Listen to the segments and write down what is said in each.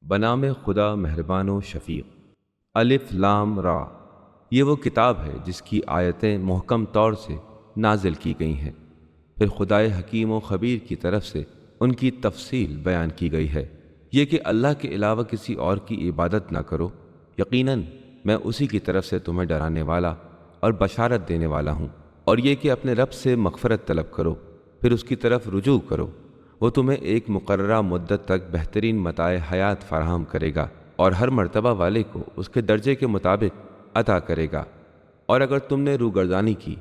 بنام خدا مہربان و شفیق۔ الف لام را، یہ وہ کتاب ہے جس کی آیتیں محکم طور سے نازل کی گئی ہیں، پھر خدائے حکیم و خبیر کی طرف سے ان کی تفصیل بیان کی گئی ہے۔ یہ کہ اللہ کے علاوہ کسی اور کی عبادت نہ کرو، یقیناً میں اسی کی طرف سے تمہیں ڈرانے والا اور بشارت دینے والا ہوں۔ اور یہ کہ اپنے رب سے مغفرت طلب کرو، پھر اس کی طرف رجوع کرو، وہ تمہیں ایک مقررہ مدت تک بہترین متاع حیات فراہم کرے گا اور ہر مرتبہ والے کو اس کے درجے کے مطابق عطا کرے گا۔ اور اگر تم نے روگردانی کی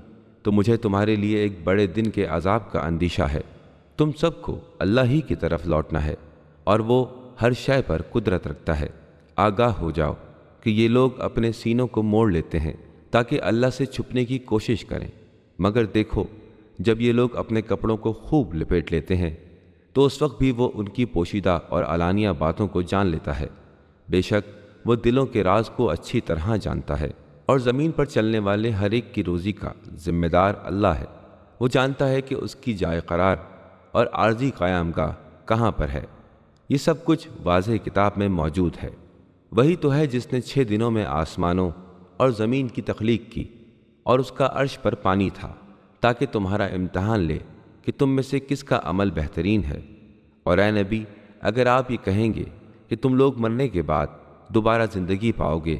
تو مجھے تمہارے لیے ایک بڑے دن کے عذاب کا اندیشہ ہے۔ تم سب کو اللہ ہی کی طرف لوٹنا ہے اور وہ ہر شے پر قدرت رکھتا ہے۔ آگاہ ہو جاؤ کہ یہ لوگ اپنے سینوں کو موڑ لیتے ہیں تاکہ اللہ سے چھپنے کی کوشش کریں، مگر دیکھو جب یہ لوگ اپنے کپڑوں کو خوب لپیٹ لیتے ہیں تو اس وقت بھی وہ ان کی پوشیدہ اور علانیہ باتوں کو جان لیتا ہے۔ بے شک وہ دلوں کے راز کو اچھی طرح جانتا ہے، اور زمین پر چلنے والے ہر ایک کی روزی کا ذمہ دار اللہ ہے۔ وہ جانتا ہے کہ اس کی جائے قرار اور عارضی قیام گاہ کہاں پر ہے۔ یہ سب کچھ واضح کتاب میں موجود ہے۔ وہی تو ہے جس نے 6 دنوں میں آسمانوں اور زمین کی تخلیق کی، اور اس کا عرش پر پانی تھا تاکہ تمہارا امتحان لے کہ تم میں سے کس کا عمل بہترین ہے۔ اور اے نبی، اگر آپ یہ کہیں گے کہ تم لوگ مرنے کے بعد دوبارہ زندگی پاؤ گے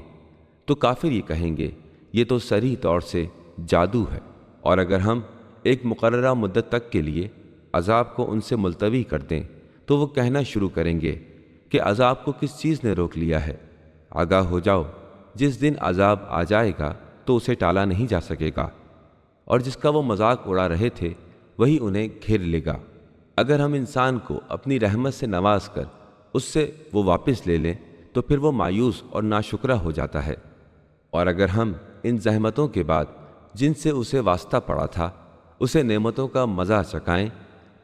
تو کافر یہ کہیں گے یہ تو صریح طور سے جادو ہے۔ اور اگر ہم ایک مقررہ مدت تک کے لیے عذاب کو ان سے ملتوی کر دیں تو وہ کہنا شروع کریں گے کہ عذاب کو کس چیز نے روک لیا ہے۔ آگاہ ہو جاؤ، جس دن عذاب آ جائے گا تو اسے ٹالا نہیں جا سکے گا، اور جس کا وہ مذاق اڑا رہے تھے وہی انہیں گھیر لے گا۔ اگر ہم انسان کو اپنی رحمت سے نواز کر اس سے وہ واپس لے لیں تو پھر وہ مایوس اور ناشکرہ ہو جاتا ہے۔ اور اگر ہم ان زحمتوں کے بعد جن سے اسے واسطہ پڑا تھا اسے نعمتوں کا مزہ چکھائیں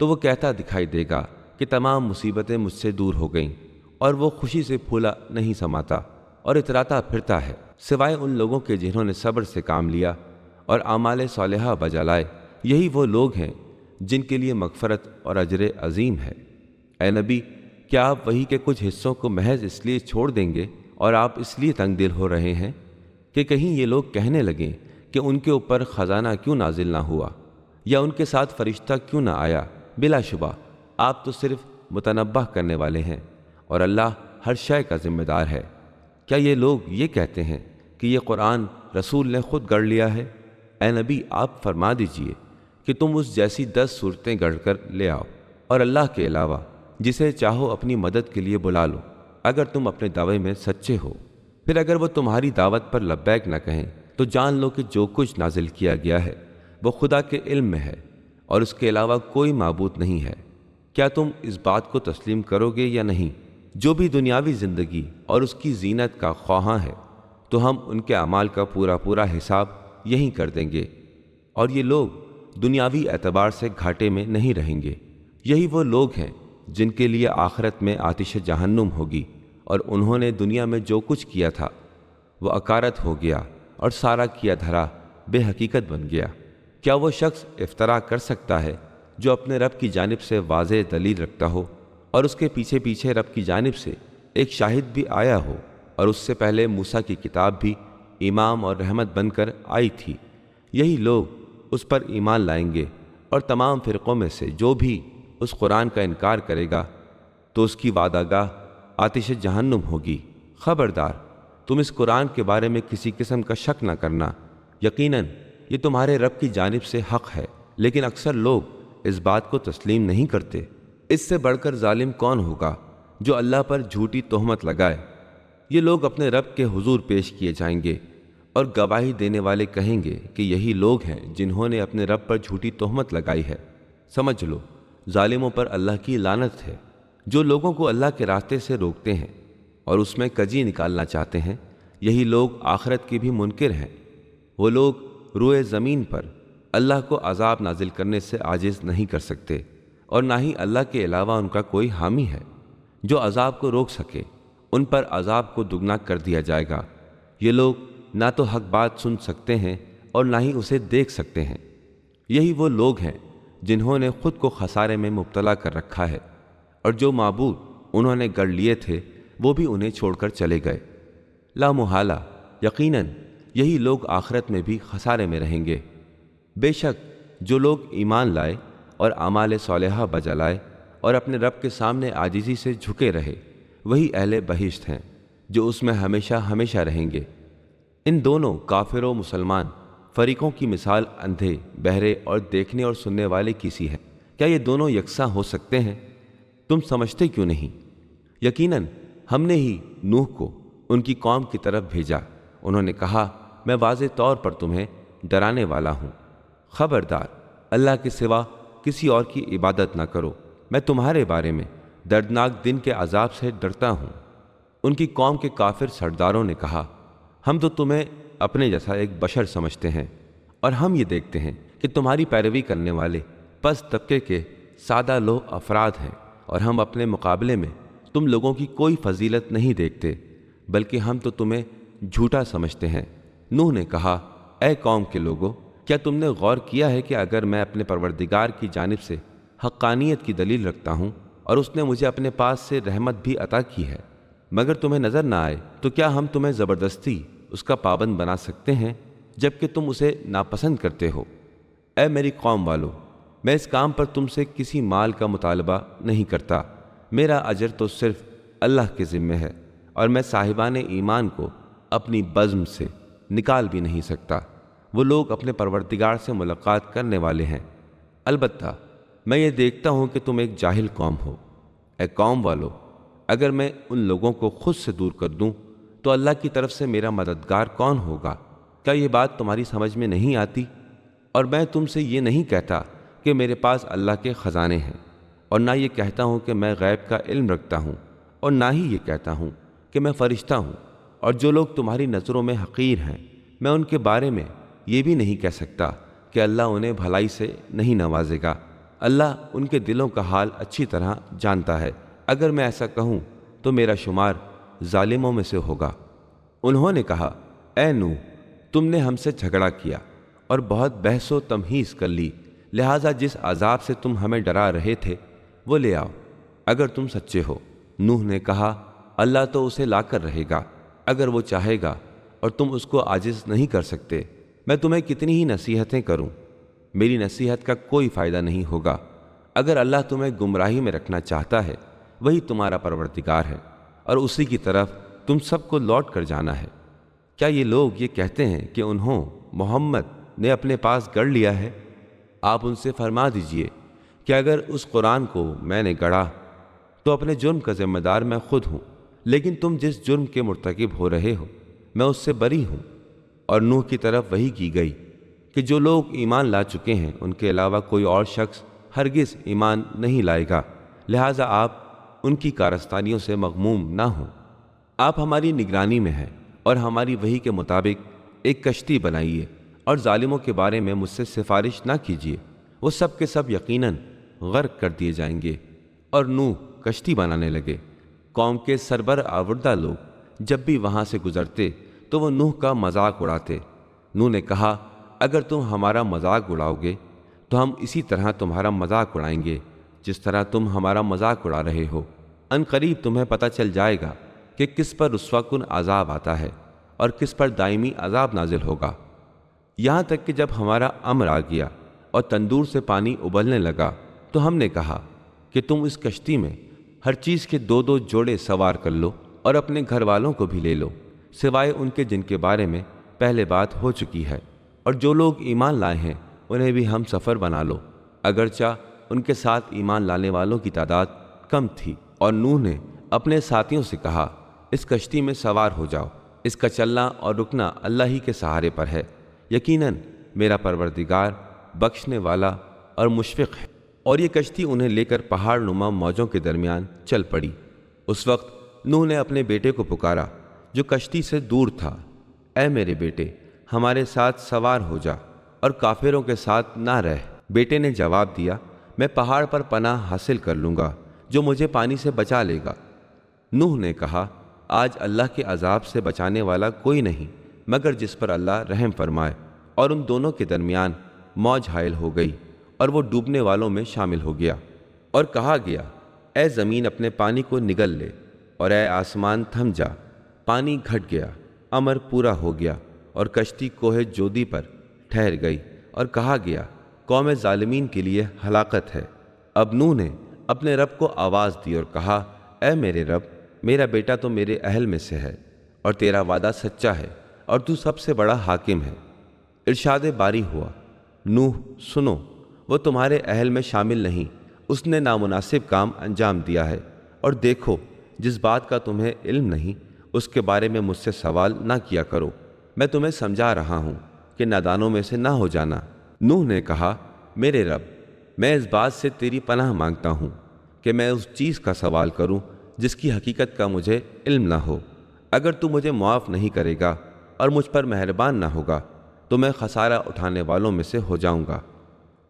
تو وہ کہتا دکھائی دے گا کہ تمام مصیبتیں مجھ سے دور ہو گئیں، اور وہ خوشی سے پھولا نہیں سماتا اور اتراتا پھرتا ہے، سوائے ان لوگوں کے جنہوں نے صبر سے کام لیا اور اعمال صالحہ بجا لائے۔ یہی وہ لوگ ہیں جن کے لیے مغفرت اور اجر عظیم ہے۔ اے نبی، کیا آپ وحی کے کچھ حصوں کو محض اس لیے چھوڑ دیں گے اور آپ اس لیے تنگ دل ہو رہے ہیں کہ کہیں یہ لوگ کہنے لگیں کہ ان کے اوپر خزانہ کیوں نازل نہ ہوا، یا ان کے ساتھ فرشتہ کیوں نہ آیا؟ بلا شبہ آپ تو صرف متنبہ کرنے والے ہیں، اور اللہ ہر شے کا ذمہ دار ہے۔ کیا یہ لوگ یہ کہتے ہیں کہ یہ قرآن رسول نے خود گڑھ لیا ہے؟ اے نبی، آپ فرما دیجئے کہ تم اس جیسی 10 صورتیں گڑھ کر لے آؤ، اور اللہ کے علاوہ جسے چاہو اپنی مدد کے لیے بلا لو، اگر تم اپنے دعوے میں سچے ہو۔ پھر اگر وہ تمہاری دعوت پر لبیک نہ کہیں تو جان لو کہ جو کچھ نازل کیا گیا ہے وہ خدا کے علم میں ہے، اور اس کے علاوہ کوئی معبود نہیں ہے۔ کیا تم اس بات کو تسلیم کرو گے یا نہیں؟ جو بھی دنیاوی زندگی اور اس کی زینت کا خواہاں ہے تو ہم ان کے اعمال کا پورا حساب یہیں کر دیں گے، اور یہ لوگ دنیاوی اعتبار سے گھاٹے میں نہیں رہیں گے۔ یہی وہ لوگ ہیں جن کے لیے آخرت میں آتش جہنم ہوگی، اور انہوں نے دنیا میں جو کچھ کیا تھا وہ اکارت ہو گیا اور سارا کیا دھرا بے حقیقت بن گیا۔ کیا وہ شخص افترا کر سکتا ہے جو اپنے رب کی جانب سے واضح دلیل رکھتا ہو اور اس کے پیچھے پیچھے رب کی جانب سے ایک شاہد بھی آیا ہو، اور اس سے پہلے موسیٰ کی کتاب بھی امام اور رحمت بن کر آئی تھی؟ یہی لوگ اس پر ایمان لائیں گے، اور تمام فرقوں میں سے جو بھی اس قرآن کا انکار کرے گا تو اس کی وعدہ گاہ آتش جہنم ہوگی۔ خبردار، تم اس قرآن کے بارے میں کسی قسم کا شک نہ کرنا، یقیناً یہ تمہارے رب کی جانب سے حق ہے، لیکن اکثر لوگ اس بات کو تسلیم نہیں کرتے۔ اس سے بڑھ کر ظالم کون ہوگا جو اللہ پر جھوٹی تہمت لگائے؟ یہ لوگ اپنے رب کے حضور پیش کیے جائیں گے، اور گواہی دینے والے کہیں گے کہ یہی لوگ ہیں جنہوں نے اپنے رب پر جھوٹی تہمت لگائی ہے۔ سمجھ لو، ظالموں پر اللہ کی لعنت ہے۔ جو لوگوں کو اللہ کے راستے سے روکتے ہیں اور اس میں کجی نکالنا چاہتے ہیں، یہی لوگ آخرت کے بھی منکر ہیں۔ وہ لوگ روئے زمین پر اللہ کو عذاب نازل کرنے سے عاجز نہیں کر سکتے، اور نہ ہی اللہ کے علاوہ ان کا کوئی حامی ہے جو عذاب کو روک سکے۔ ان پر عذاب کو دگنا کر دیا جائے گا۔ یہ لوگ نہ تو حق بات سن سکتے ہیں اور نہ ہی اسے دیکھ سکتے ہیں۔ یہی وہ لوگ ہیں جنہوں نے خود کو خسارے میں مبتلا کر رکھا ہے، اور جو معبود انہوں نے گڑھ لیے تھے وہ بھی انہیں چھوڑ کر چلے گئے۔ لا محالہ یقیناً یہی لوگ آخرت میں بھی خسارے میں رہیں گے۔ بے شک جو لوگ ایمان لائے اور اعمال صالحہ بجا لائے اور اپنے رب کے سامنے عاجزی سے جھکے رہے، وہی اہل بہشت ہیں جو اس میں ہمیشہ ہمیشہ رہیں گے۔ ان دونوں کافر و مسلمان فریقوں کی مثال اندھے، بہرے اور دیکھنے اور سننے والے کی سی ہے۔ کیا یہ دونوں یکساں ہو سکتے ہیں؟ تم سمجھتے کیوں نہیں؟ یقیناً ہم نے ہی نوح کو ان کی قوم کی طرف بھیجا۔ انہوں نے کہا، میں واضح طور پر تمہیں ڈرانے والا ہوں، خبردار اللہ کے سوا کسی اور کی عبادت نہ کرو، میں تمہارے بارے میں دردناک دن کے عذاب سے ڈرتا ہوں۔ ان کی قوم کے کافر سرداروں نے کہا، ہم تو تمہیں اپنے جیسا ایک بشر سمجھتے ہیں، اور ہم یہ دیکھتے ہیں کہ تمہاری پیروی کرنے والے پست طبقے کے سادہ لوہ افراد ہیں، اور ہم اپنے مقابلے میں تم لوگوں کی کوئی فضیلت نہیں دیکھتے، بلکہ ہم تو تمہیں جھوٹا سمجھتے ہیں۔ نوح نے کہا، اے قوم کے لوگوں، کیا تم نے غور کیا ہے کہ اگر میں اپنے پروردگار کی جانب سے حقانیت کی دلیل رکھتا ہوں اور اس نے مجھے اپنے پاس سے رحمت بھی عطا کی ہے، مگر تمہیں نظر نہ آئے، تو کیا ہم تمہیں زبردستی اس کا پابند بنا سکتے ہیں جبکہ تم اسے ناپسند کرتے ہو؟ اے میری قوم والو، میں اس کام پر تم سے کسی مال کا مطالبہ نہیں کرتا، میرا اجر تو صرف اللہ کے ذمہ ہے، اور میں صاحبان ایمان کو اپنی بزم سے نکال بھی نہیں سکتا۔ وہ لوگ اپنے پروردگار سے ملاقات کرنے والے ہیں، البتہ میں یہ دیکھتا ہوں کہ تم ایک جاہل قوم ہو۔ اے قوم والو، اگر میں ان لوگوں کو خود سے دور کر دوں تو اللہ کی طرف سے میرا مددگار کون ہوگا؟ کیا یہ بات تمہاری سمجھ میں نہیں آتی؟ اور میں تم سے یہ نہیں کہتا کہ میرے پاس اللہ کے خزانے ہیں، اور نہ یہ کہتا ہوں کہ میں غیب کا علم رکھتا ہوں، اور نہ ہی یہ کہتا ہوں کہ میں فرشتہ ہوں، اور جو لوگ تمہاری نظروں میں حقیر ہیں، میں ان کے بارے میں یہ بھی نہیں کہہ سکتا کہ اللہ انہیں بھلائی سے نہیں نوازے گا۔ اللہ ان کے دلوں کا حال اچھی طرح جانتا ہے۔ اگر میں ایسا کہوں تو میرا شمار ظالموں میں سے ہوگا۔ انہوں نے کہا، اے نوح، تم نے ہم سے جھگڑا کیا اور بہت بحث و تمہیز کر لی، لہٰذا جس عذاب سے تم ہمیں ڈرا رہے تھے وہ لے آؤ اگر تم سچے ہو۔ نوح نے کہا، اللہ تو اسے لا کر رہے گا اگر وہ چاہے گا، اور تم اس کو عاجز نہیں کر سکتے۔ میں تمہیں کتنی ہی نصیحتیں کروں، میری نصیحت کا کوئی فائدہ نہیں ہوگا۔ اگر اللہ تمہیں گمراہی میں رکھنا چاہتا ہے، وہی تمہارا پروردگار ہے، اور اسی کی طرف تم سب کو لوٹ کر جانا ہے۔ کیا یہ لوگ یہ کہتے ہیں کہ انہوں محمد نے اپنے پاس گڑھ لیا ہے؟ آپ ان سے فرما دیجئے کہ اگر اس قرآن کو میں نے گڑھا تو اپنے جرم کا ذمہ دار میں خود ہوں، لیکن تم جس جرم کے مرتکب ہو رہے ہو میں اس سے بری ہوں۔ اور نوح کی طرف وحی کی گئی کہ جو لوگ ایمان لا چکے ہیں ان کے علاوہ کوئی اور شخص ہرگز ایمان نہیں لائے گا، لہٰذا آپ ان کی کارستانیوں سے مغموم نہ ہوں۔ آپ ہماری نگرانی میں ہیں، اور ہماری وحی کے مطابق ایک کشتی بنائیے، اور ظالموں کے بارے میں مجھ سے سفارش نہ کیجیے، وہ سب کے سب یقیناً غرق کر دیے جائیں گے۔ اور نوح کشتی بنانے لگے۔ قوم کے سربر آوردہ لوگ جب بھی وہاں سے گزرتے تو وہ نوح کا مذاق اڑاتے۔ نوح نے کہا، اگر تم ہمارا مذاق اڑاؤ گے تو ہم اسی طرح تمہارا مذاق اڑائیں گے جس طرح تم ہمارا مذاق اڑا رہے ہو۔ ان قریب تمہیں پتہ چل جائے گا کہ کس پر رسوا کن عذاب آتا ہے اور کس پر دائمی عذاب نازل ہوگا، یہاں تک کہ جب ہمارا امر آ گیا اور تندور سے پانی ابلنے لگا تو ہم نے کہا کہ تم اس کشتی میں ہر چیز کے دو دو جوڑے سوار کر لو اور اپنے گھر والوں کو بھی لے لو، سوائے ان کے جن کے بارے میں پہلے بات ہو چکی ہے، اور جو لوگ ایمان لائے ہیں انہیں بھی ہم سفر بنا لو، اگرچہ ان کے ساتھ ایمان لانے والوں کی تعداد کم تھی۔ اور نوح نے اپنے ساتھیوں سے کہا، اس کشتی میں سوار ہو جاؤ، اس کا چلنا اور رکنا اللہ ہی کے سہارے پر ہے، یقیناً میرا پروردگار بخشنے والا اور مشفق ہے۔ اور یہ کشتی انہیں لے کر پہاڑ نما موجوں کے درمیان چل پڑی۔ اس وقت نوح نے اپنے بیٹے کو پکارا جو کشتی سے دور تھا، اے میرے بیٹے، ہمارے ساتھ سوار ہو جا اور کافروں کے ساتھ نہ رہ۔ بیٹے نے جواب دیا، میں پہاڑ پر پناہ حاصل کر لوں گا جو مجھے پانی سے بچا لے گا۔ نوح نے کہا، آج اللہ کے عذاب سے بچانے والا کوئی نہیں مگر جس پر اللہ رحم فرمائے۔ اور ان دونوں کے درمیان موج حائل ہو گئی اور وہ ڈوبنے والوں میں شامل ہو گیا۔ اور کہا گیا، اے زمین اپنے پانی کو نگل لے، اور اے آسمان تھم جا، پانی گھٹ گیا، امر پورا ہو گیا، اور کشتی کوہ جودی پر ٹھہر گئی، اور کہا گیا قوم ظالمین کے لیے ہلاکت ہے۔ اب نوح نے اپنے رب کو آواز دی اور کہا، اے میرے رب، میرا بیٹا تو میرے اہل میں سے ہے، اور تیرا وعدہ سچا ہے، اور تو سب سے بڑا حاکم ہے۔ ارشاد باری ہوا، نوح سنو، وہ تمہارے اہل میں شامل نہیں، اس نے نامناسب کام انجام دیا ہے، اور دیکھو جس بات کا تمہیں علم نہیں اس کے بارے میں مجھ سے سوال نہ کیا کرو، میں تمہیں سمجھا رہا ہوں کہ نادانوں میں سے نہ ہو جانا۔ نوح نے کہا، میرے رب، میں اس بات سے تیری پناہ مانگتا ہوں کہ میں اس چیز کا سوال کروں جس کی حقیقت کا مجھے علم نہ ہو۔ اگر تو مجھے معاف نہیں کرے گا اور مجھ پر مہربان نہ ہوگا تو میں خسارہ اٹھانے والوں میں سے ہو جاؤں گا۔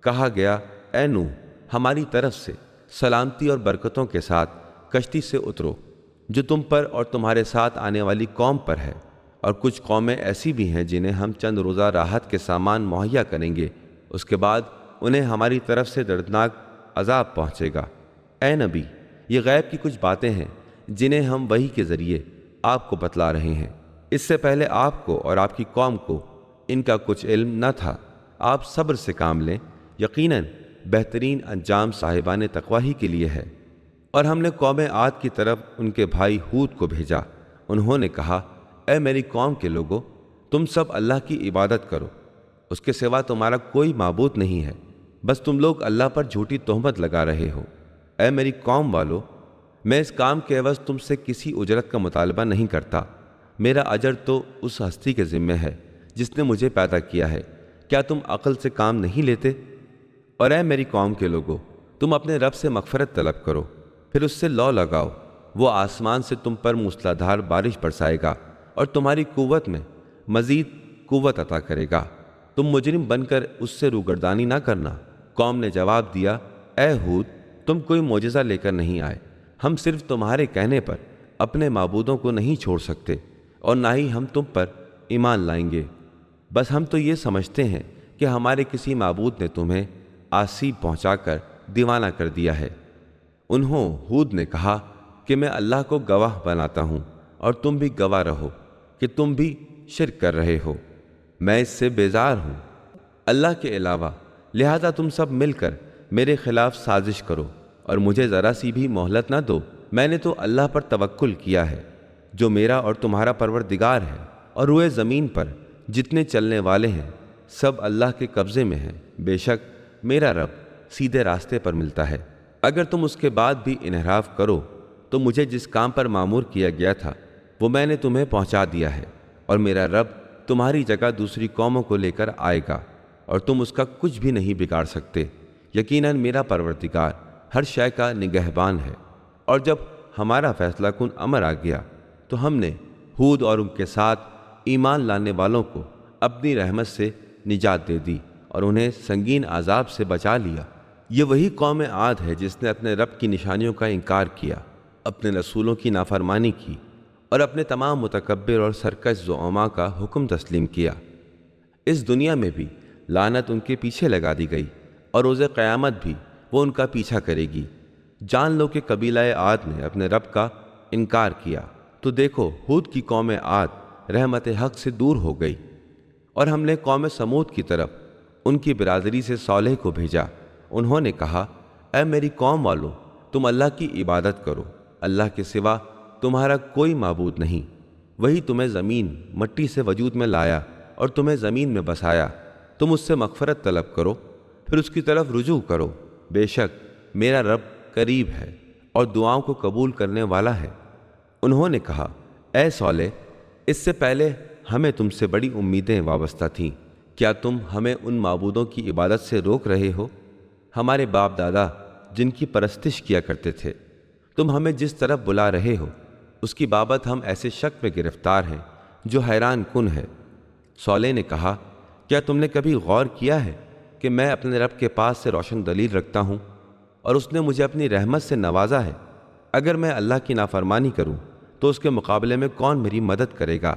کہا گیا، اے نوح، ہماری طرف سے سلامتی اور برکتوں کے ساتھ کشتی سے اترو، جو تم پر اور تمہارے ساتھ آنے والی قوم پر ہے، اور کچھ قومیں ایسی بھی ہیں جنہیں ہم چند روزہ راحت کے سامان مہیا کریں گے، اس کے بعد انہیں ہماری طرف سے دردناک عذاب پہنچے گا۔ اے نبی، یہ غیب کی کچھ باتیں ہیں جنہیں ہم وحی کے ذریعے آپ کو بتلا رہے ہیں۔ اس سے پہلے آپ کو اور آپ کی قوم کو ان کا کچھ علم نہ تھا۔ آپ صبر سے کام لیں، یقیناً بہترین انجام صاحبان تقوی ہی کے لیے ہے۔ اور ہم نے قوم عاد کی طرف ان کے بھائی ہود کو بھیجا۔ انہوں نے کہا، اے میری قوم کے لوگو، تم سب اللہ کی عبادت کرو، اس کے سوا تمہارا کوئی معبود نہیں ہے، بس تم لوگ اللہ پر جھوٹی تہمت لگا رہے ہو۔ اے میری قوم والو، میں اس کام کے عوض تم سے کسی اجرت کا مطالبہ نہیں کرتا، میرا اجر تو اس ہستی کے ذمہ ہے جس نے مجھے پیدا کیا ہے، کیا تم عقل سے کام نہیں لیتے؟ اور اے میری قوم کے لوگو، تم اپنے رب سے مغفرت طلب کرو، پھر اس سے لو لگاؤ، وہ آسمان سے تم پر موسلادھار بارش برسائے گا اور تمہاری قوت میں مزید قوت عطا کرے گا۔ تم مجرم بن کر اس سے روگردانی نہ کرنا۔ قوم نے جواب دیا، اے ہود، تم کوئی معجزہ لے کر نہیں آئے، ہم صرف تمہارے کہنے پر اپنے معبودوں کو نہیں چھوڑ سکتے، اور نہ ہی ہم تم پر ایمان لائیں گے، بس ہم تو یہ سمجھتے ہیں کہ ہمارے کسی معبود نے تمہیں آسیب پہنچا کر دیوانہ کر دیا ہے۔ انہوں ہود نے کہا کہ میں اللہ کو گواہ بناتا ہوں اور تم بھی گواہ رہو کہ تم بھی شرک کر رہے ہو، میں اس سے بیزار ہوں اللہ کے علاوہ، لہذا تم سب مل کر میرے خلاف سازش کرو اور مجھے ذرا سی بھی مہلت نہ دو۔ میں نے تو اللہ پر توکل کیا ہے جو میرا اور تمہارا پروردگار ہے، اور روئے زمین پر جتنے چلنے والے ہیں سب اللہ کے قبضے میں ہیں، بے شک میرا رب سیدھے راستے پر ملتا ہے۔ اگر تم اس کے بعد بھی انحراف کرو تو مجھے جس کام پر مامور کیا گیا تھا وہ میں نے تمہیں پہنچا دیا ہے، اور میرا رب تمہاری جگہ دوسری قوموں کو لے کر آئے گا اور تم اس کا کچھ بھی نہیں بگاڑ سکتے۔ یقیناً میرا پروردگار ہر شے کا نگہبان ہے۔ اور جب ہمارا فیصلہ کن امر آ گیا تو ہم نے ہود اور ان کے ساتھ ایمان لانے والوں کو اپنی رحمت سے نجات دے دی اور انہیں سنگین عذاب سے بچا لیا۔ یہ وہی قوم عاد ہے جس نے اپنے رب کی نشانیوں کا انکار کیا، اپنے رسولوں کی نافرمانی کی، اور اپنے تمام متکبر اور سرکش زعماء کا حکم تسلیم کیا۔ اس دنیا میں بھی لعنت ان کے پیچھے لگا دی گئی، اور روز قیامت بھی وہ ان کا پیچھا کرے گی۔ جان لو کہ قبیلہ عاد نے اپنے رب کا انکار کیا تو دیکھو ہود کی قوم عاد رحمت حق سے دور ہو گئی۔ اور ہم نے قوم سمود کی طرف ان کی برادری سے صالح کو بھیجا۔ انہوں نے کہا، اے میری قوم والو، تم اللہ کی عبادت کرو، اللہ کے سوا تمہارا کوئی معبود نہیں، وہی تمہیں زمین مٹی سے وجود میں لایا اور تمہیں زمین میں بسایا، تم اس سے مغفرت طلب کرو، پھر اس کی طرف رجوع کرو، بے شک میرا رب قریب ہے اور دعاؤں کو قبول کرنے والا ہے۔ انہوں نے کہا، اے صالح، اس سے پہلے ہمیں تم سے بڑی امیدیں وابستہ تھیں، کیا تم ہمیں ان معبودوں کی عبادت سے روک رہے ہو؟ ہمارے باپ دادا جن کی پرستش کیا کرتے تھے، تم ہمیں جس طرف بلا رہے ہو اس کی بابت ہم ایسے شک میں گرفتار ہیں جو حیران کن ہے۔ صالح نے کہا، کیا تم نے کبھی غور کیا ہے کہ میں اپنے رب کے پاس سے روشن دلیل رکھتا ہوں اور اس نے مجھے اپنی رحمت سے نوازا ہے؟ اگر میں اللہ کی نافرمانی کروں تو اس کے مقابلے میں کون میری مدد کرے گا؟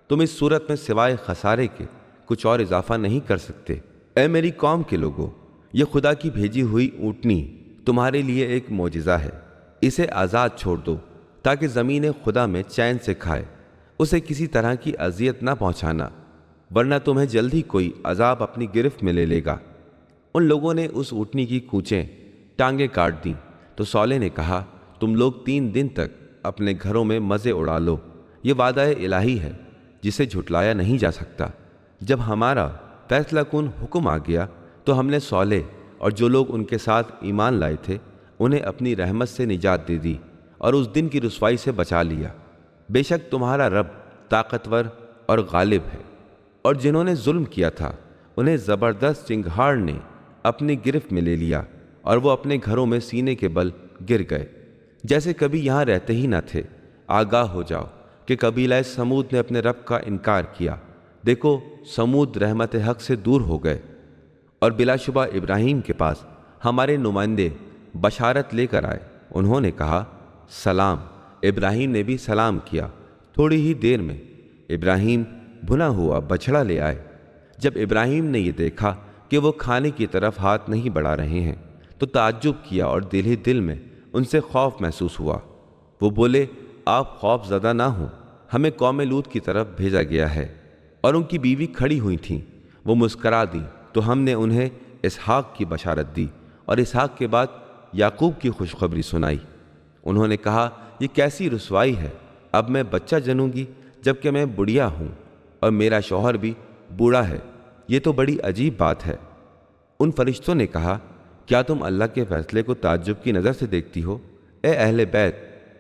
تم اس صورت میں سوائے خسارے کے کچھ اور اضافہ نہیں کر سکتے۔ اے میری قوم کے لوگوں، یہ خدا کی بھیجی ہوئی اونٹنی تمہارے لیے ایک معجزہ ہے، اسے آزاد چھوڑ دو تاکہ زمین خدا میں چین سے کھائے، اسے کسی طرح کی اذیت نہ پہنچانا، ورنہ تمہیں جلد ہی کوئی عذاب اپنی گرفت میں لے لے گا۔ ان لوگوں نے اس اونٹنی کی کونچیں ٹانگیں کاٹ دیں تو صالح نے کہا، تم لوگ 3 دن تک اپنے گھروں میں مزے اڑا لو، یہ وعدہ الہی ہے جسے جھٹلایا نہیں جا سکتا۔ جب ہمارا فیصلہ کن حکم آ گیا تو ہم نے صالح اور جو لوگ ان کے ساتھ ایمان لائے تھے انہیں اپنی رحمت سے نجات دے دی اور اس دن کی رسوائی سے بچا لیا۔ بے شک تمہارا رب طاقتور اور غالب ہے۔ اور جنہوں نے ظلم کیا تھا انہیں زبردست چنگھاڑ نے اپنی گرفت میں لے لیا اور وہ اپنے گھروں میں سینے کے بل گر گئے، جیسے کبھی یہاں رہتے ہی نہ تھے۔ آگاہ ہو جاؤ کہ قبیلہ سمود نے اپنے رب کا انکار کیا، دیکھو سمود رحمت حق سے دور ہو گئے۔ اور بلا شبہ ابراہیم کے پاس ہمارے نمائندے بشارت لے کر آئے، انہوں نے کہا سلام۔ ابراہیم نے بھی سلام کیا۔ تھوڑی ہی دیر میں ابراہیم بھنا ہوا بچھڑا لے آئے۔ جب ابراہیم نے یہ دیکھا کہ وہ کھانے کی طرف ہاتھ نہیں بڑھا رہے ہیں تو تعجب کیا اور دل ہی دل میں ان سے خوف محسوس ہوا۔ وہ بولے، آپ خوف زدہ نہ ہوں، ہمیں قوم لوط کی طرف بھیجا گیا ہے۔ اور ان کی بیوی کھڑی ہوئی تھیں، وہ مسکرا دیں تو ہم نے انہیں اسحاق کی بشارت دی اور اسحاق کے بعد یعقوب کی خوشخبری سنائی۔ انہوں نے کہا، یہ کیسی رسوائی ہے، اب میں بچہ جنوں گی جبکہ میں بڑھیا ہوں اور میرا شوہر بھی بوڑھا ہے، یہ تو بڑی عجیب بات ہے۔ ان فرشتوں نے کہا، کیا تم اللہ کے فیصلے کو تعجب کی نظر سے دیکھتی ہو؟ اے اہل بیت،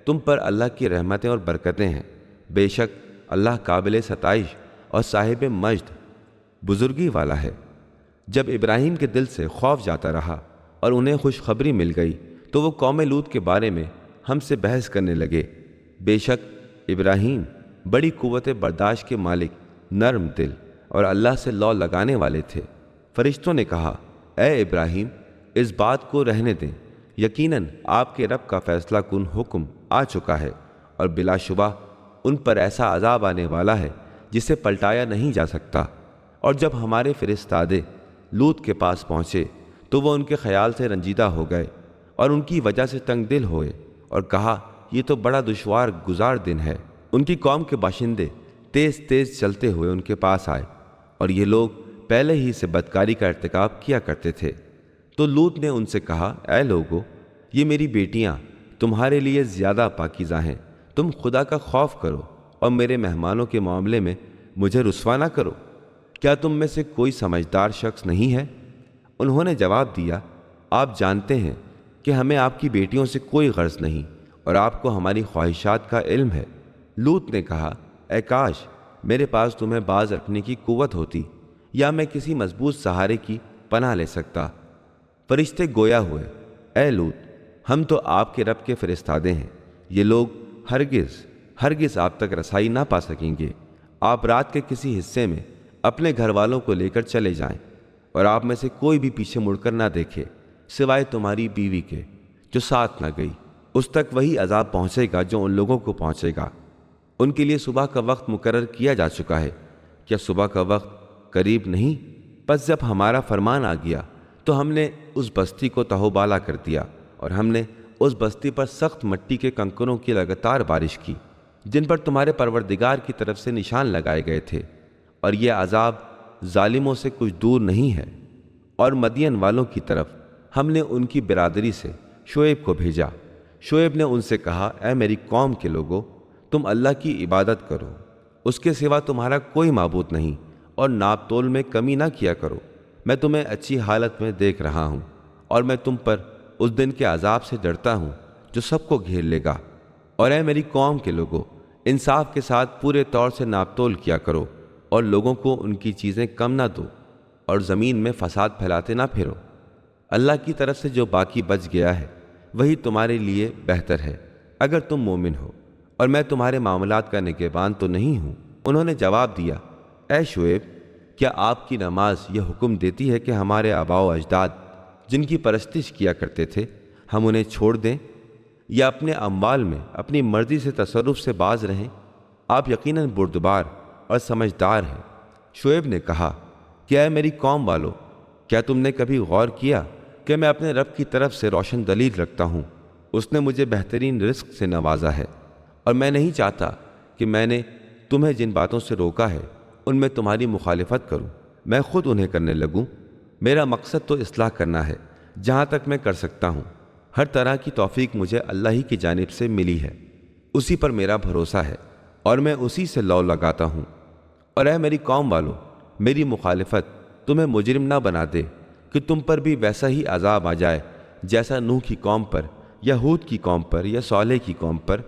تم پر اللہ کی رحمتیں اور برکتیں ہیں، بے شک اللہ قابل ستائش اور صاحب مجد بزرگی والا ہے۔ جب ابراہیم کے دل سے خوف جاتا رہا اور انہیں خوشخبری مل گئی تو وہ قوم لوط کے بارے میں ہم سے بحث کرنے لگے۔ بے شک ابراہیم بڑی قوت برداشت کے مالک، نرم دل اور اللہ سے لو لگانے والے تھے۔ فرشتوں نے کہا، اے ابراہیم، اس بات کو رہنے دیں، یقیناً آپ کے رب کا فیصلہ کن حکم آ چکا ہے اور بلا شبہ ان پر ایسا عذاب آنے والا ہے جسے پلٹایا نہیں جا سکتا۔ اور جب ہمارے فرستادے لوط کے پاس پہنچے تو وہ ان کے خیال سے رنجیدہ ہو گئے اور ان کی وجہ سے تنگ دل ہوئے اور کہا، یہ تو بڑا دشوار گزار دن ہے۔ ان کی قوم کے باشندے تیز تیز چلتے ہوئے ان کے پاس آئے اور یہ لوگ پہلے ہی سے بدکاری کا ارتکاب کیا کرتے تھے۔ تو لوط نے ان سے کہا، اے لوگو، یہ میری بیٹیاں تمہارے لیے زیادہ پاکیزہ ہیں، تم خدا کا خوف کرو اور میرے مہمانوں کے معاملے میں مجھے رسوا نہ کرو۔ کیا تم میں سے کوئی سمجھدار شخص نہیں ہے؟ انہوں نے جواب دیا، آپ جانتے ہیں کہ ہمیں آپ کی بیٹیوں سے کوئی غرض نہیں اور آپ کو ہماری خواہشات کا علم ہے۔ لوط نے کہا، اے کاش میرے پاس تمہیں باز رکھنے کی قوت ہوتی یا میں کسی مضبوط سہارے کی پناہ لے سکتا۔ فرشتے گویا ہوئے، اے لوط، ہم تو آپ کے رب کے فرستادے ہیں، یہ لوگ ہرگز آپ تک رسائی نہ پا سکیں گے۔ آپ رات کے کسی حصے میں اپنے گھر والوں کو لے کر چلے جائیں اور آپ میں سے کوئی بھی پیچھے مڑ کر نہ دیکھے سوائے تمہاری بیوی کے جو ساتھ نہ گئی، اس تک وہی عذاب پہنچے گا جو ان لوگوں کو پہنچے گا۔ ان کے لیے صبح کا وقت مقرر کیا جا چکا ہے، کیا صبح کا وقت قریب نہیں؟ پس جب ہمارا فرمان آ گیا تو ہم نے اس بستی کو تہوبالا کر دیا اور ہم نے اس بستی پر سخت مٹی کے کنکروں کی لگاتار بارش کی جن پر تمہارے پروردگار کی طرف سے نشان لگائے گئے تھے، اور یہ عذاب ظالموں سے کچھ دور نہیں ہے۔ اور مدین والوں کی طرف ہم نے ان کی برادری سے شعیب کو بھیجا۔ شعیب نے ان سے کہا، اے میری قوم کے لوگوں، تم اللہ کی عبادت کرو، اس کے سوا تمہارا کوئی معبود نہیں، اور ناپ تول میں کمی نہ کیا کرو۔ میں تمہیں اچھی حالت میں دیکھ رہا ہوں اور میں تم پر اس دن کے عذاب سے ڈرتا ہوں جو سب کو گھیر لے گا۔ اور اے میری قوم کے لوگوں، انصاف کے ساتھ پورے طور سے ناپ تول کیا کرو اور لوگوں کو ان کی چیزیں کم نہ دو اور زمین میں فساد پھیلاتے نہ پھرو۔ اللہ کی طرف سے جو باقی بچ گیا ہے وہی تمہارے لیے بہتر ہے اگر تم مومن ہو، اور میں تمہارے معاملات کا نگہبان تو نہیں ہوں۔ انہوں نے جواب دیا، اے شعیب، کیا آپ کی نماز یہ حکم دیتی ہے کہ ہمارے آباء و اجداد جن کی پرستش کیا کرتے تھے ہم انہیں چھوڑ دیں یا اپنے اموال میں اپنی مرضی سے تصرف سے باز رہیں؟ آپ یقیناً بردبار اور سمجھدار ہیں۔ شعیب نے کہا کہ اے میری قوم والو، کیا تم نے کبھی غور کیا کہ میں اپنے رب کی طرف سے روشن دلیل رکھتا ہوں؟ اس نے مجھے بہترین رزق سے نوازا ہے اور میں نہیں چاہتا کہ میں نے تمہیں جن باتوں سے روکا ہے ان میں تمہاری مخالفت کروں، میں خود انہیں کرنے لگوں۔ میرا مقصد تو اصلاح کرنا ہے جہاں تک میں کر سکتا ہوں۔ ہر طرح کی توفیق مجھے اللہ ہی کی جانب سے ملی ہے، اسی پر میرا بھروسہ ہے اور میں اسی سے لو لگاتا ہوں۔ اور اے میری قوم والو، میری مخالفت تمہیں مجرم نہ بنا دے کہ تم پر بھی ویسا ہی عذاب آ جائے جیسا نوح کی قوم پر یا ہود کی قوم پر یا صالح کی قوم پر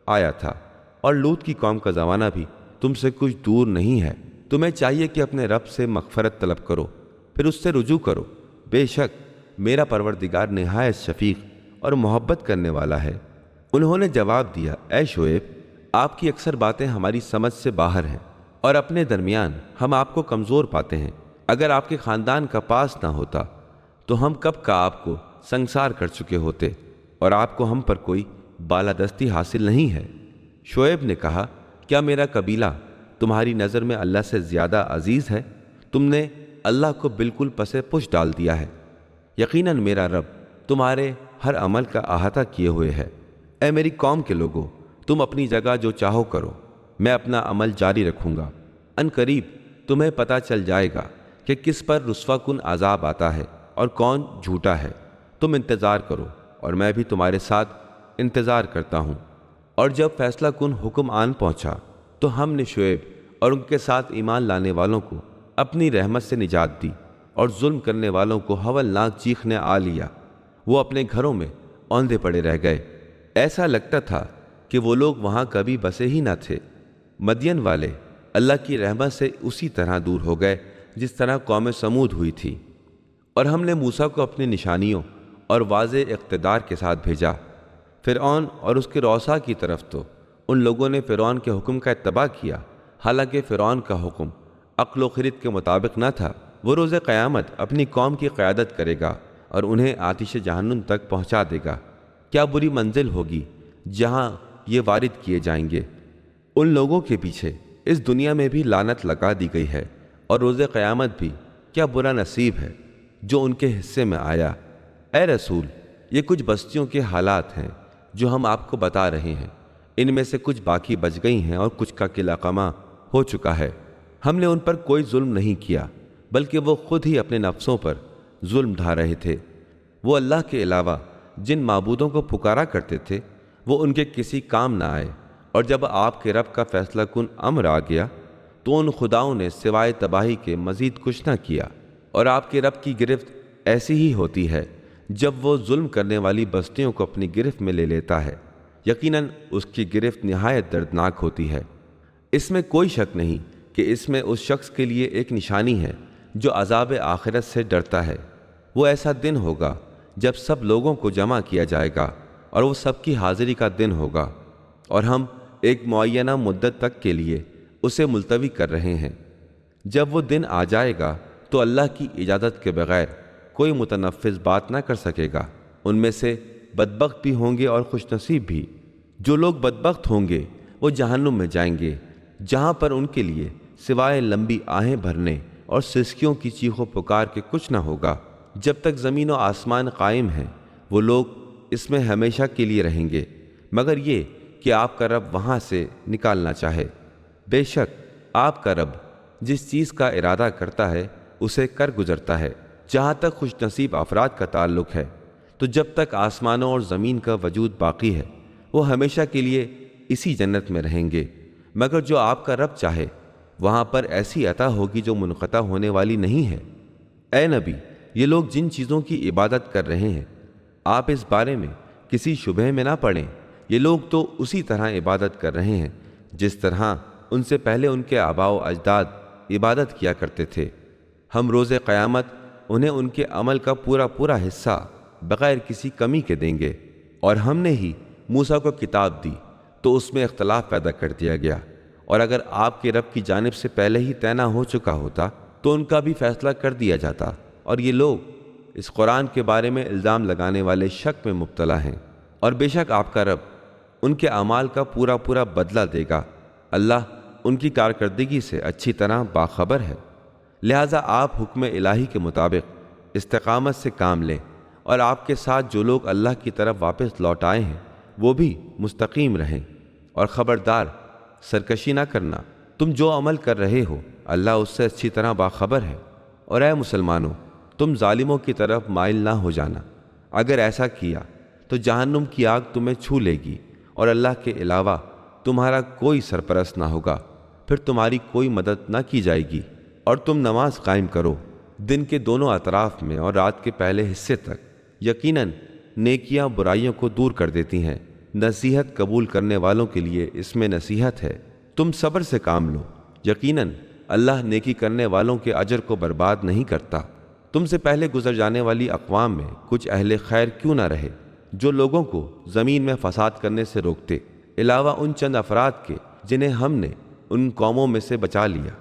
آیا تھا۔ اور لوط کی قوم کا زمانہ بھی تم سے کچھ دور نہیں ہے۔ تمہیں چاہیے کہ اپنے رب سے مغفرت طلب کرو، پھر اس سے رجوع کرو۔ بے شک میرا پروردگار نہایت شفیق اور محبت کرنے والا ہے۔ انہوں نے جواب دیا، اے شعیب، آپ کی اکثر باتیں ہماری سمجھ سے باہر ہیں اور اپنے درمیان ہم آپ کو کمزور پاتے ہیں۔ اگر آپ کے خاندان کا پاس نہ ہوتا تو ہم کب کا آپ کو سنگسار کر چکے ہوتے، اور آپ کو ہم پر کوئی بالادستی حاصل نہیں ہے۔ شعیب نے کہا، کیا میرا قبیلہ تمہاری نظر میں اللہ سے زیادہ عزیز ہے؟ تم نے اللہ کو بالکل پس پش ڈال دیا ہے۔ یقیناً میرا رب تمہارے ہر عمل کا احاطہ کیے ہوئے ہے۔ اے میری قوم کے لوگوں، تم اپنی جگہ جو چاہو کرو، میں اپنا عمل جاری رکھوں گا۔ ان قریب تمہیں پتہ چل جائے گا کہ کس پر رسوا کن عذاب آتا ہے اور کون جھوٹا ہے۔ تم انتظار کرو اور میں بھی تمہارے ساتھ انتظار کرتا ہوں۔ اور جب فیصلہ کن حکم آن پہنچا تو ہم نے شعیب اور ان کے ساتھ ایمان لانے والوں کو اپنی رحمت سے نجات دی، اور ظلم کرنے والوں کو ہولناک چیخ نے آ لیا۔ وہ اپنے گھروں میں اوندے پڑے رہ گئے، ایسا لگتا تھا کہ وہ لوگ وہاں کبھی بسے ہی نہ تھے۔ مدین والے اللہ کی رحمت سے اسی طرح دور ہو گئے جس طرح قوم سمود ہوئی تھی۔ اور ہم نے موسیٰ کو اپنی نشانیوں اور واضح اقتدار کے ساتھ بھیجا فرعون اور اس کے رؤساء کی طرف۔ تو ان لوگوں نے فرعون کے حکم کا اتباع کیا، حالانکہ فرعون کا حکم عقل و خرد کے مطابق نہ تھا۔ وہ روز قیامت اپنی قوم کی قیادت کرے گا اور انہیں آتش جہنم تک پہنچا دے گا۔ کیا بری منزل ہوگی جہاں یہ وارد کیے جائیں گے۔ ان لوگوں کے پیچھے اس دنیا میں بھی لعنت لگا دی گئی ہے، اور روز قیامت بھی کیا برا نصیب ہے جو ان کے حصے میں آیا۔ اے رسول، یہ کچھ بستیوں کے حالات ہیں جو ہم آپ کو بتا رہے ہیں۔ ان میں سے کچھ باقی بچ گئی ہیں اور کچھ کا قلعہ قمع ہو چکا ہے۔ ہم نے ان پر کوئی ظلم نہیں کیا، بلکہ وہ خود ہی اپنے نفسوں پر ظلم ڈھا رہے تھے۔ وہ اللہ کے علاوہ جن معبودوں کو پکارا کرتے تھے وہ ان کے کسی کام نہ آئے، اور جب آپ کے رب کا فیصلہ کن امر آ گیا تو ان خداؤں نے سوائے تباہی کے مزید کچھ نہ کیا۔ اور آپ کے رب کی گرفت ایسی ہی ہوتی ہے جب وہ ظلم کرنے والی بستیوں کو اپنی گرفت میں لے لیتا ہے۔ یقیناً اس کی گرفت نہایت دردناک ہوتی ہے۔ اس میں کوئی شک نہیں کہ اس میں اس شخص کے لیے ایک نشانی ہے جو عذاب آخرت سے ڈرتا ہے۔ وہ ایسا دن ہوگا جب سب لوگوں کو جمع کیا جائے گا، اور وہ سب کی حاضری کا دن ہوگا، اور ہم ایک معینہ مدت تک کے لیے اسے ملتوی کر رہے ہیں۔ جب وہ دن آ جائے گا تو اللہ کی اجازت کے بغیر کوئی متنفذ بات نہ کر سکے گا۔ ان میں سے بدبخت بھی ہوں گے اور خوش نصیب بھی۔ جو لوگ بدبخت ہوں گے وہ جہنم میں جائیں گے، جہاں پر ان کے لیے سوائے لمبی آہیں بھرنے اور سسکیوں کی چیخ و پکار کے کچھ نہ ہوگا۔ جب تک زمین و آسمان قائم ہیں وہ لوگ اس میں ہمیشہ کے لیے رہیں گے، مگر یہ کہ آپ کا رب وہاں سے نکالنا چاہے۔ بے شک آپ کا رب جس چیز کا ارادہ کرتا ہے اسے کر گزرتا ہے۔ جہاں تک خوش نصیب افراد کا تعلق ہے تو جب تک آسمانوں اور زمین کا وجود باقی ہے وہ ہمیشہ کے لیے اسی جنت میں رہیں گے، مگر جو آپ کا رب چاہے وہاں پر ایسی عطا ہوگی جو منقطع ہونے والی نہیں ہے۔ اے نبی، یہ لوگ جن چیزوں کی عبادت کر رہے ہیں آپ اس بارے میں کسی شبہ میں نہ پڑیں۔ یہ لوگ تو اسی طرح عبادت کر رہے ہیں جس طرح ان سے پہلے ان کے آباء و اجداد عبادت کیا کرتے تھے۔ ہم روز قیامت انہیں ان کے عمل کا پورا پورا حصہ بغیر کسی کمی کے دیں گے۔ اور ہم نے ہی موسیٰ کو کتاب دی تو اس میں اختلاف پیدا کر دیا گیا، اور اگر آپ کے رب کی جانب سے پہلے ہی طے نہ ہو چکا ہوتا تو ان کا بھی فیصلہ کر دیا جاتا۔ اور یہ لوگ اس قرآن کے بارے میں الزام لگانے والے شک میں مبتلا ہیں، اور بے شک آپ کا رب ان کے اعمال کا پورا پورا بدلہ دے گا۔ اللہ ان کی کارکردگی سے اچھی طرح باخبر ہے۔ لہٰذا آپ حکم الہی کے مطابق استقامت سے کام لیں، اور آپ کے ساتھ جو لوگ اللہ کی طرف واپس لوٹ آئے ہیں وہ بھی مستقیم رہیں۔ اور خبردار سرکشی نہ کرنا۔ تم جو عمل کر رہے ہو اللہ اس سے اچھی طرح باخبر ہے۔ اور اے مسلمانوں، تم ظالموں کی طرف مائل نہ ہو جانا، اگر ایسا کیا تو جہنم کی آگ تمہیں چھو لے گی اور اللہ کے علاوہ تمہارا کوئی سرپرست نہ ہوگا، پھر تمہاری کوئی مدد نہ کی جائے گی۔ اور تم نماز قائم کرو دن کے دونوں اطراف میں اور رات کے پہلے حصے تک، یقیناً نیکیاں برائیوں کو دور کر دیتی ہیں۔ نصیحت قبول کرنے والوں کے لیے اس میں نصیحت ہے، تم صبر سے کام لو، یقیناً اللہ نیکی کرنے والوں کے اجر کو برباد نہیں کرتا۔ تم سے پہلے گزر جانے والی اقوام میں کچھ اہل خیر کیوں نہ رہے جو لوگوں کو زمین میں فساد کرنے سے روکتے، علاوہ ان چند افراد کے جنہیں ہم نے ان قوموں میں سے بچا لیا،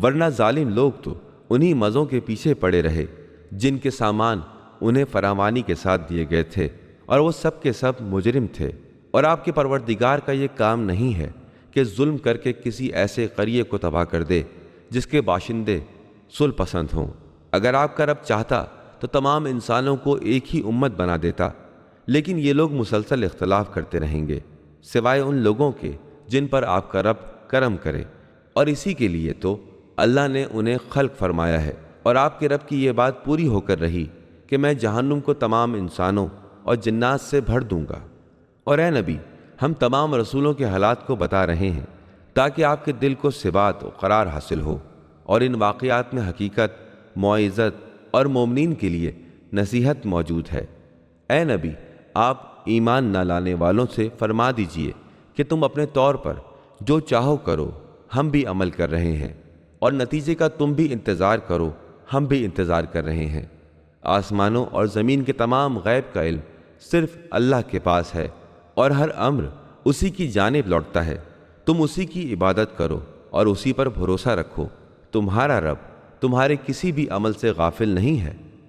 ورنہ ظالم لوگ تو انہی مزوں کے پیچھے پڑے رہے جن کے سامان انہیں فراوانی کے ساتھ دیے گئے تھے، اور وہ سب کے سب مجرم تھے۔ اور آپ کے پروردگار کا یہ کام نہیں ہے کہ ظلم کر کے کسی ایسے قریے کو تباہ کر دے جس کے باشندے صلح پسند ہوں۔ اگر آپ کا رب چاہتا تو تمام انسانوں کو ایک ہی امت بنا دیتا، لیکن یہ لوگ مسلسل اختلاف کرتے رہیں گے، سوائے ان لوگوں کے جن پر آپ کا رب کرم کرے، اور اسی کے لیے تو اللہ نے انہیں خلق فرمایا ہے۔ اور آپ کے رب کی یہ بات پوری ہو کر رہی کہ میں جہنم کو تمام انسانوں اور جنات سے بھر دوں گا۔ اور اے نبی، ہم تمام رسولوں کے حالات کو بتا رہے ہیں تاکہ آپ کے دل کو ثبات و قرار حاصل ہو، اور ان واقعات میں حقیقت، معزت اور مومنین کے لیے نصیحت موجود ہے۔ اے نبی، آپ ایمان نہ لانے والوں سے فرما دیجئے کہ تم اپنے طور پر جو چاہو کرو، ہم بھی عمل کر رہے ہیں، اور نتیجے کا تم بھی انتظار کرو، ہم بھی انتظار کر رہے ہیں۔ آسمانوں اور زمین کے تمام غیب کا علم صرف اللہ کے پاس ہے، اور ہر امر اسی کی جانب لوٹتا ہے۔ تم اسی کی عبادت کرو اور اسی پر بھروسہ رکھو، تمہارا رب تمہارے کسی بھی عمل سے غافل نہیں ہے۔